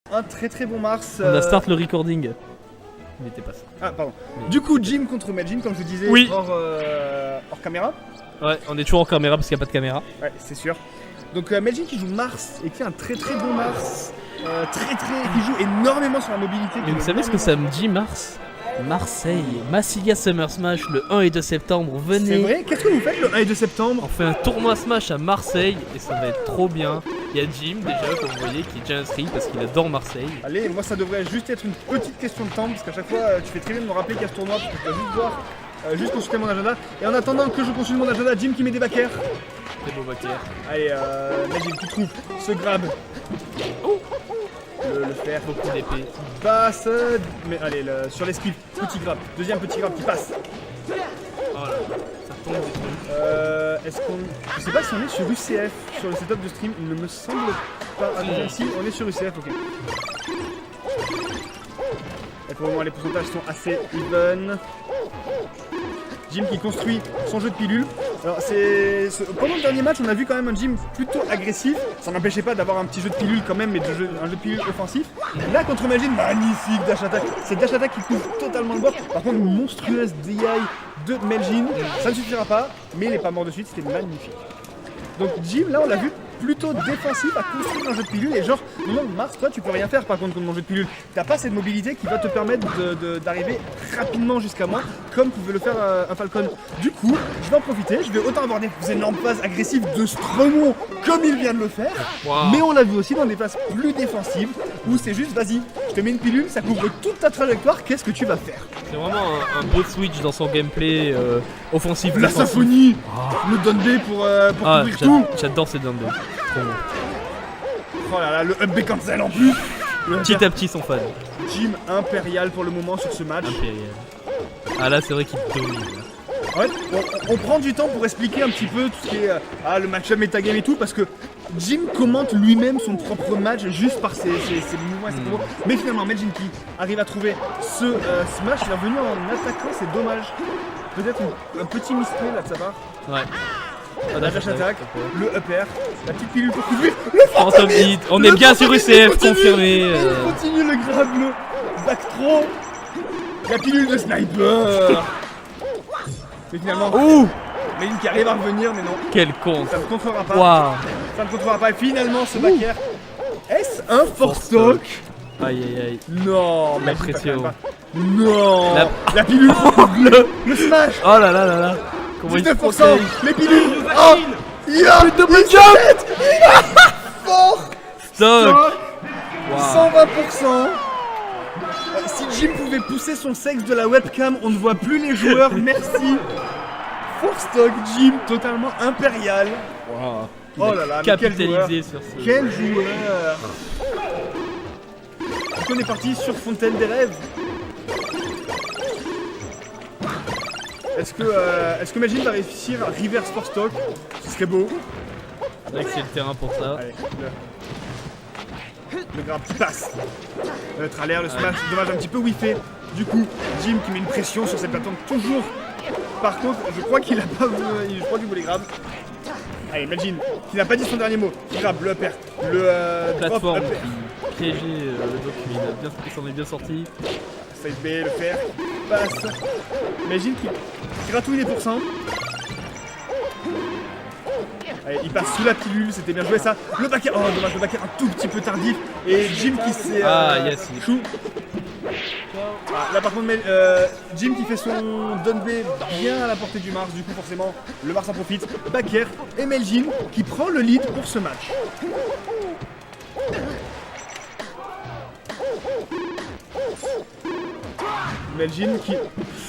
Un très bon Mars. On a start le recording. Il n'était pas ça. Ah, pardon. Mais... Du coup, Jim contre Meljin, comme je vous disais, oui. hors caméra. Ouais, on est toujours en caméra parce qu'il n'y a pas de caméra. Ouais, c'est sûr. Donc, Meljin qui joue Mars et qui a un très bon Mars. Qui joue énormément sur la mobilité. Mais vous savez ce que ça me dit, Mars? Marseille, Massilia Summer Smash le 1 et 2 septembre, venez. C'est vrai? Qu'est-ce que vous faites le 1 et 2 septembre? On fait un tournoi Smash à Marseille et ça va être trop bien. Il y a Jim déjà, comme vous voyez, qui est déjà inscrit parce qu'il adore Marseille. Allez, moi ça devrait juste être une petite question de temps parce qu'à chaque fois tu fais très bien de me rappeler qu'il y a ce tournoi parce que je dois juste voir, juste consulter mon agenda. Et en attendant que je consulte mon agenda, Jim qui met des backers. Très beau backer. Allez, là Jim qui trouve ce grab. Le faire, beaucoup d'épée. Passe, mais allez, sur l'esquive, petit grab, deuxième petit grab qui passe. Oh là, ça tombe des trucs. Est-ce qu'on. Je sais pas si on est sur UCF, sur le setup de stream, il ne me semble pas. Ah, déjà ici, on est sur UCF, ok. Et pour le moment, les pourcentages sont assez even. Jim qui construit son jeu de pilules. Alors pendant le dernier match, on a vu quand même un Jim plutôt agressif. Ça n'empêchait pas d'avoir un petit jeu de pilules quand même, mais un jeu de pilules offensif. Là contre Meljin, magnifique dash attack. C'est dash attack qui couvre totalement le bord. Par contre, une monstrueuse DI de Meljin. Ça ne suffira pas, mais il n'est pas mort de suite, c'était magnifique. Donc Jim, là on l'a vu, plutôt défensif à construire un jeu de pilules et genre, non Mars, toi tu peux rien faire par contre comme mon jeu de pilules. T'as pas cette mobilité qui va te permettre d'arriver rapidement jusqu'à moi, comme pouvait le faire un Falcon. Du coup, je vais en profiter, je vais autant avoir des énormes phases agressives de Stremon comme il vient de le faire, mais on l'a vu aussi dans des phases plus défensives où c'est juste vas-y, je te mets une pilule, ça couvre toute ta trajectoire, qu'est-ce que tu vas faire? C'est vraiment un beau switch dans son gameplay offensif. La symphonie, le down B pour couvrir tout. J'adore ces down B. Trop bon. Oh là là, le up B cancel en plus. Petit à petit son fan. Jim impérial pour le moment sur ce match. Impérial. Ah là c'est vrai qu'il domine. Ouais, on prend du temps pour expliquer un petit peu tout ce qui est le match-up metagame et tout parce que Jim commente lui-même son propre match juste par ses mouvements et ses combos. Mais finalement, Meljin qui arrive à trouver ce smash, il est revenu en attaquant, c'est dommage. Peut-être un petit misplay là de sa part. Ouais. La dash attack, le upper, la petite pilule pour couvrir, le Phantom Hit. On est bien sur UCF, confirmé. Il continue le grab, le back throw, la pilule de sniper. Mais finalement, Meljin qui arrive à revenir, mais non. Quel con. Ça ne contrera pas. Wow. Ça ne contrera pas. Et finalement, ce back air. Est-ce un force stock? Aïe aïe aïe. Non, la pression. Non. La pilule le smash. Oh là là là là. Comment 19%, les pilules. Oh, il a le double jump. Fort stock. Wow. 120%. Si Jim pouvait pousser son sexe de la webcam, on ne voit plus les joueurs. Merci. Force stock, Jim, totalement impérial. Wow. Oh là là, capitalisé sur ce. Quel joueur. On est parti sur Fontaine des Rêves. Est-ce que Meljin va réussir à reverse Force stock? Ce serait beau. C'est vrai que c'est le terrain pour ça. Allez, le grab qui passe. Le trailer, le smash, dommage un petit peu whiffé. Du coup, Jim qui met une pression sur cette plateforme toujours. Par contre, je crois qu'il a pas voulu, je crois qu'il voulait grab. Allez, Meljin qui n'a pas dit son dernier mot. Il grab le upper, le plateforme drop qui piégeait le doc, mais il s'en est bien sorti. Side B, le fer, passe. Meljin qui gratouille les pourcents. Allez, il passe sous la pilule, c'était bien joué ça. Le backer, oh dommage, le backer un tout petit peu tardif. Et Jim qui s'est yes, chou. Là par contre, Jim qui fait son down B bien à la portée du Mars, du coup forcément le Mars en profite. Backer et Meljin qui prend le lead pour ce match. Meljin qui...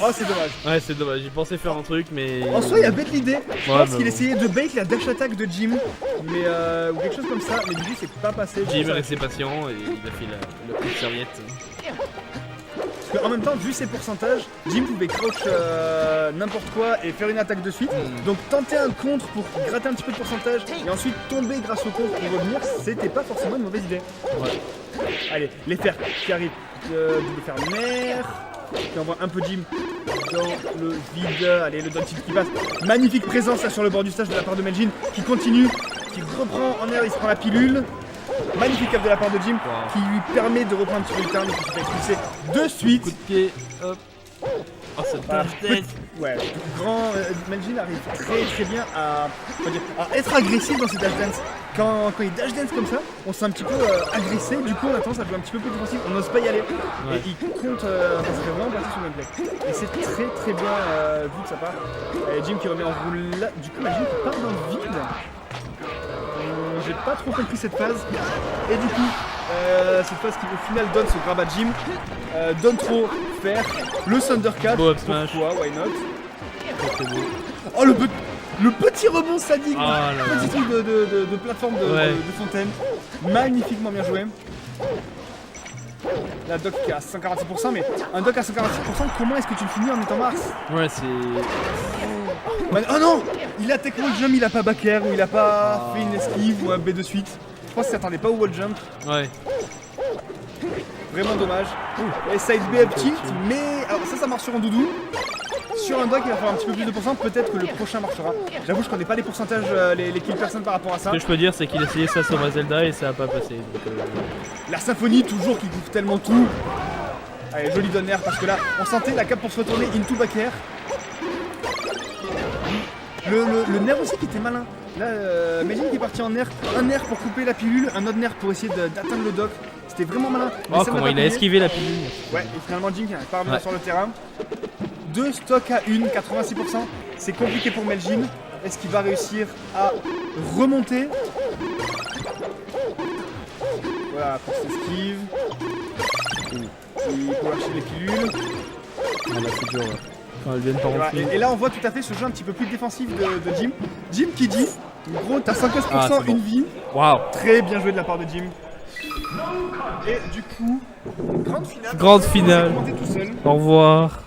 Oh c'est dommage. Ouais c'est dommage, j'ai pensé faire un truc mais... En soi il a bait l'idée. Je pense qu'il bon. essayait de bait la dash attack de Jim. Mais ou quelque chose comme ça. Mais du coup c'est pas passé. Jim est resté patient et il a fait le coup de serviette. Parce qu'en même temps, vu ses pourcentages, Jim pouvait crouch n'importe quoi et faire une attaque de suite. Donc tenter un contre pour gratter un petit peu de pourcentage et ensuite tomber grâce au contre pour revenir, c'était pas forcément une mauvaise idée. Ouais. Allez, les fers qui arrivent. Double fer mer. Qui envoie un peu Jim dans le vide. Allez, le down tilt qui passe. Magnifique présence là sur le bord du stage de la part de Meljin qui continue, qui reprend en air, il se prend la pilule. Magnifique cap de la part de Jim Wow. qui lui permet de reprendre un petit peu le turn et qui se fait expulser de suite. Coup de pied, hop. Oh, cette Voilà. dash death. Ouais, grand Meljin arrive très bien à être agressif dans ses dash dance. Quand il dash dance comme ça, on se sent un petit peu agressé, du coup on a tendance à jouer un petit peu plus défensif, on n'ose pas y aller. Ouais. Et il compte, ça serait vraiment parti sur le gameplay. Et c'est très bien vu que ça part. Et Jim qui remet en roulade, du coup Meljin qui part dans le vide. J'ai pas trop compris cette phase. Et du coup, cette phase qui au final donne ce grab à Jim, donne trop faire le Thundercat. Beau up smash. Pourquoi, why not? Très beau. Oh le petit rebond sadique, Ah là là. petit truc de plateforme Ouais. de fontaine, magnifiquement bien joué. La doc qui est à 146%, mais un doc à 146%, comment est-ce que tu le finis en étant Mars? Ouais, c'est. Oh non, il a tech wall jump, il a pas back air, ou il a pas fait une esquive ou un B de suite. Je pense qu'il s'attendait pas au wall jump, Ouais. vraiment dommage. Et side B up tilt, mais alors ça marche sur un doudou. Sur un dock il va falloir un petit peu plus de pourcents, peut-être que le prochain marchera. J'avoue je connais pas les pourcentages, les kills personnes par rapport à ça. Ce que je peux dire, c'est qu'il a essayé ça sur Zelda et ça a pas passé. Donc, La symphonie toujours qui couvre tellement tout. Allez, joli donner parce que là on sentait la cape pour se retourner into back air. Le nerf aussi qui était malin. Là, Meljin qui est parti en nerf, un nerf pour couper la pilule, un autre nerf pour essayer d'atteindre le dock. C'était vraiment malin. Mais oh, ça n'a comment pas il a payé. esquivé la pilule. Ouais, et finalement Jim qui n'arrive pas à revenir Ouais. sur le terrain. 2 stocks à 1, 86%. C'est compliqué pour Meljin. Est-ce qu'il va réussir à remonter? Voilà, pour cette esquive. Il peut lâcher les pilules. Ah, là, c'est dur, ouais. Quand elles viennent par Et, en voilà. fil. Et là on voit tout à fait ce jeu un petit peu plus défensif de Jim. Jim qui dit, gros t'as 115% Ah, c'est bon. une vie. Waouh. Très bien joué de la part de Jim. Et du coup, grande finale. Grande On s'est finale. commenté tout seul. Au revoir.